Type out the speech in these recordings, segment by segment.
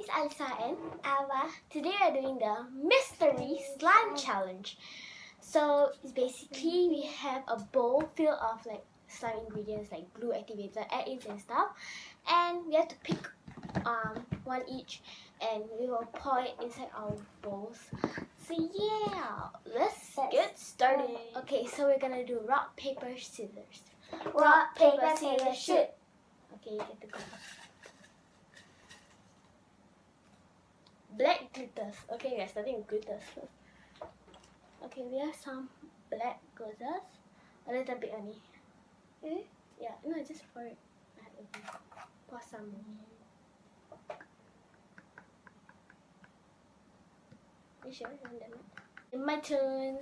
is Alisa and Ava. today we are doing the mystery slime challenge. So it's basically we have a bowl filled of like slime ingredients like glue, activator, add-ins and stuff, and we have to pick one each, and we will pour it inside our bowls. So yeah, let's get started. Okay, so we're gonna do rock, paper, scissors. Rock, paper, scissors, shoot. Okay, you get to go. Black glitters. Okay, we are starting with glitters first. Okay, we have some black glitters. A little bit only. Yeah, no, just pour it. Pour some. You sure? You want that one? My turn.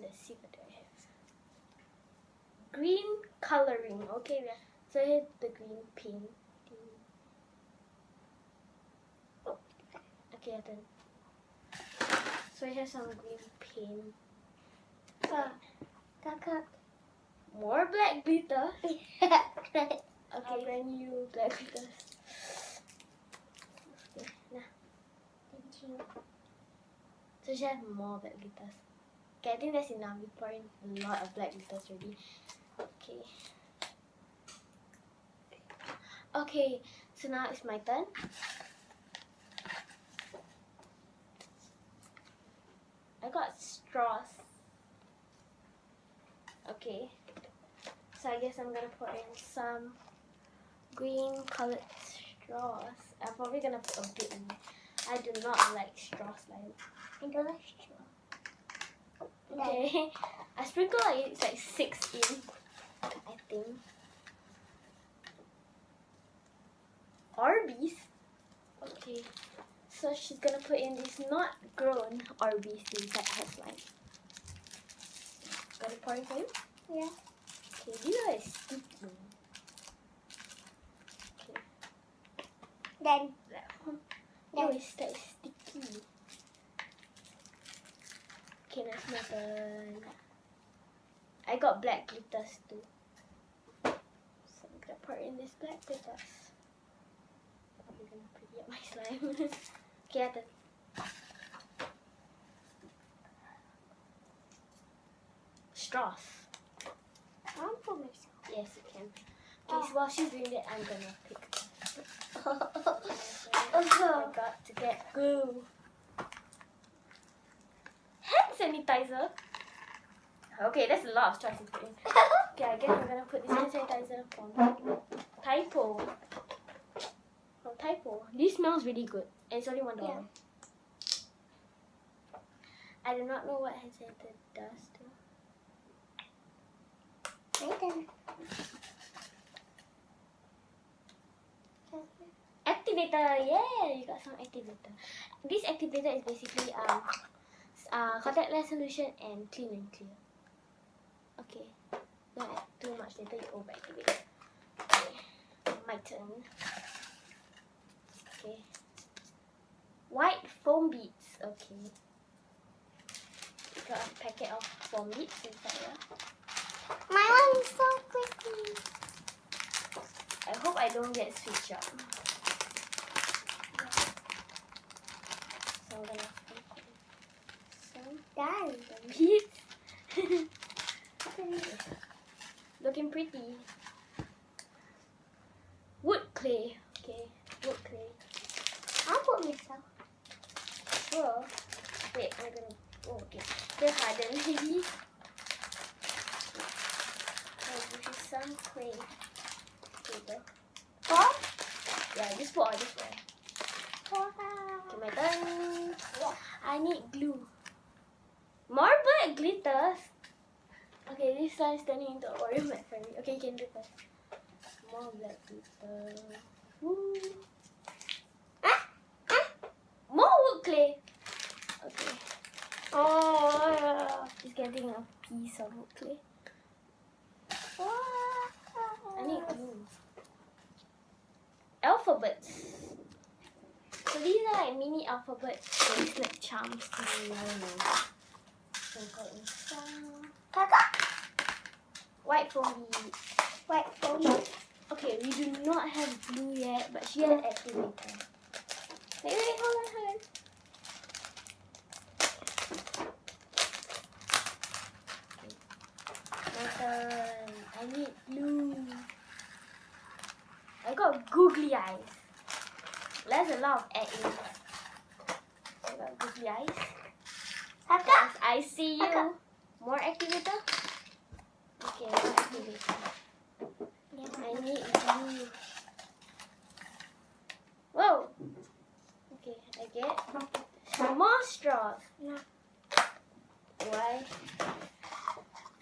Let's see what I have. Green coloring. Okay, so here's the green pink. Okay, your turn. So I have some green paint. Kakak. More black glitter. Okay. Okay, then you black glitter. Okay, nah. Thank you. So she has more black glitters. Okay, I think that's enough. We pour in a lot of black glitters already. Okay. Okay, so now it's my turn. I got straws. Okay. So I guess I'm gonna put in some green colored straws. I'm probably gonna put a bit in. I do not like straws like. I don't like straw. Okay. I sprinkle like it's like 6 in, I think. Arby's. Okay. So she's gonna put in these not grown Arby's inside her slime. Gonna pour it for you? Yeah. Okay, these are sticky. Okay. Then. Oh, it's like sticky. Okay, that's my turn. I got black glitters too. So I'm gonna pour in this black glitters. I'm gonna pretty up my slime. Okay, I turn. Straws. I'll put myself. Yes, you can. Okay, so while she's doing that, I'm gonna pick. I got to get glue. Hand sanitizer. Okay, that's a lot of choices to put in. Okay, I guess I'm gonna put this hand sanitizer from Typo. From Typo. This smells really good. And it's only $1. Yeah. I do not know what hand sanitizer does though. My turn. Activator, yeah, you got some activator. This activator is basically contactless solution and clean and clear. Okay, don't add too much later you over activate. Okay, my turn. Okay, white foam beads. Okay, got a packet of foam beads inside here. My one is so quickly. I hope I don't get switched up. So I'm gonna some Done. beads. Looking pretty. Wood clay. Okay, wood clay. I'll put myself. Sure. Wait, I'm gonna. Oh, okay. They're hardened maybe. Oh, this is some clay. Okay, go. Four. Yeah, just pour. Just pour. Okay, my turn. I need glue. More black glitters. Okay, this slime is turning into Oreo mat for me. Okay, you can do first. More black glitter. Woo. More wood clay. Okay. Oh. She's getting a piece of wood clay. I need glue. Alphabets. So these are like mini alphabet bracelet charms. I don't know. Sprinkle in some. Kakak. White foam beads. White foam. Okay, we do not have glue yet, but she has activator. Wait, hold on. My turn. I need blue. I got googly eyes. There's a lot of egg in it. I got googly eyes. Kakak. Yes, I see you. More activator? Okay, more activator. I need blue. Whoa! Okay, I get more straws. No. Why?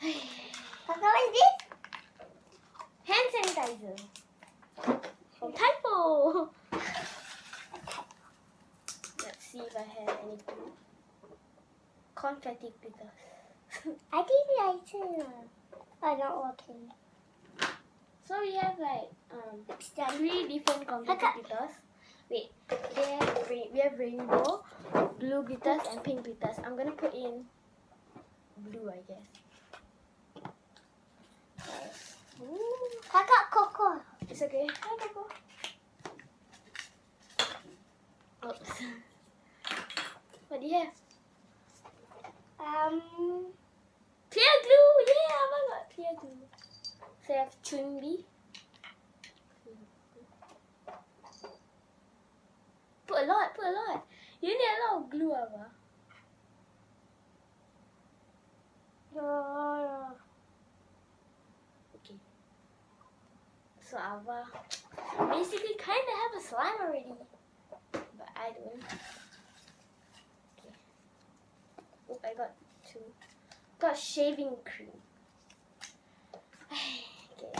Kakak, what is this? Hand sanitizer. From Typo. Let's see if I have anything. Confetti glitters. I think I too. Oh, not working. So we have like It's done. 3 different confetti Kakak. glitters. Wait, we have rainbow, blue glitters, and pink glitters. I'm gonna put in blue, I guess. Ooh, Kakak, Coco. it's okay. Hi, Coco. Oops. What do you have? Clear glue! Yeah, I got clear glue. So I have Chun-Li. Put a lot. You need a lot of glue, Ava. Okay. So Ava basically kind of have a slime already. But I don't. Okay. Oh, I got 2. Got shaving cream. Okay.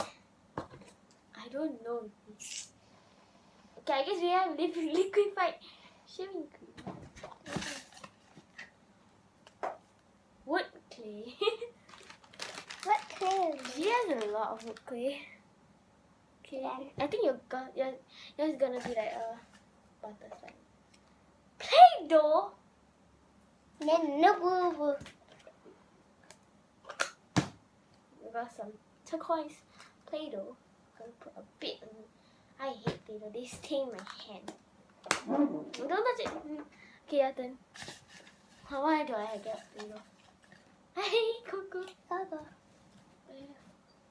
I don't know. Okay, I guess we have liquefied shaving cream. Wood clay. What color? She has a lot of wood clay. Okay. I think yours gonna be like a butterfly. Play-Doh. Then no boo boo. We got some turquoise Play-Doh. Gonna put a bit on. I hate Play-Doh. They stain my hand. Don't touch it. Okay, your turn. Why do I get Play-Doh? Hey, Coco. Coco.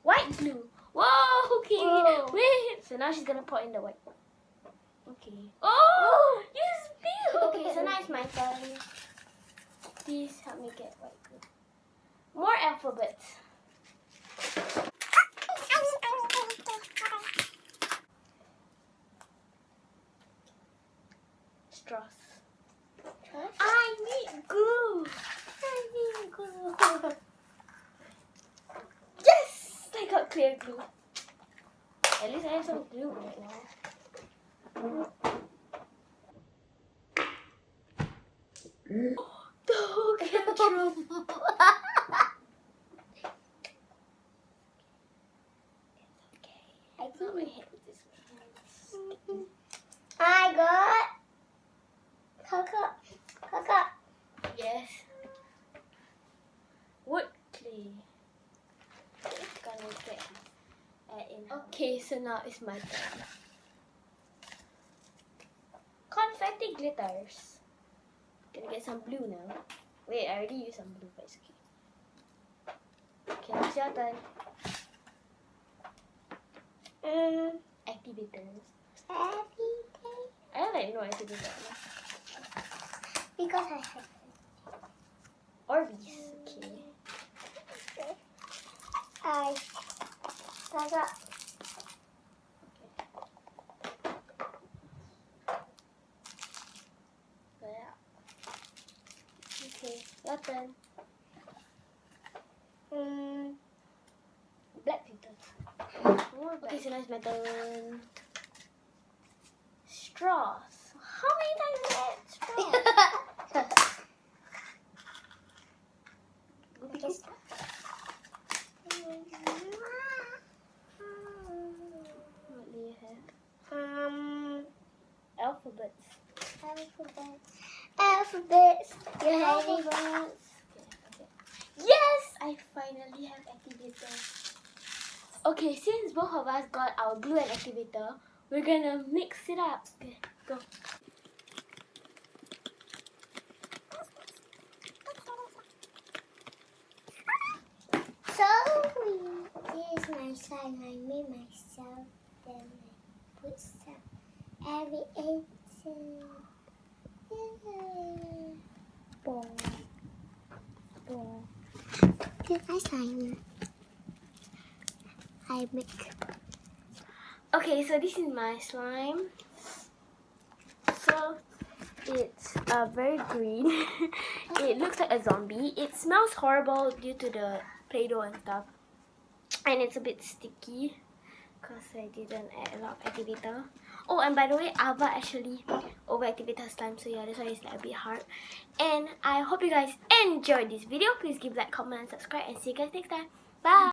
White glue. Whoa, okay. Whoa. Wait. So now she's gonna put in the white. Okay. Oh, you spilled. Okay, so now it's my turn. Please help me get white glue. More alphabets. Straws. I need glue. Yes, I got clear glue. At least I have some glue right now. Dog can trouble. I Not my think hand this way. I got Coco. Yes. Wood clay. Gonna get in. Okay, so now it's my turn. Confetti glitters. Gonna get some blue now. Wait, I already used some blue, but it's okay. Okay, now it's your turn. Activators. I have like no activator. Because I have Orbeez. Okay. I got So yeah. Okay, your turn. Black glitters. Okay, so now it's my turn. Straws. How many times did I add straws? Because What do you have? Alphabets. alphabets. You have any? Alphabets. Okay. Yes! I finally have activator. Okay, since both of us got our glue and activator, we're gonna mix it up. Okay, go. So this is my slime. I made myself. Then I put some every ball. This is my slime. I make. Okay, so this is my slime. So it's very green. It looks like a zombie. It smells horrible due to the Play-Doh and stuff. And it's a bit sticky because I didn't add a lot of activator. Oh, and by the way, Ava actually over-activated her slime, so yeah, that's why it's like a bit hard. And I hope you guys enjoyed this video. Please give like, comment, and subscribe, and see you guys next time. Bye!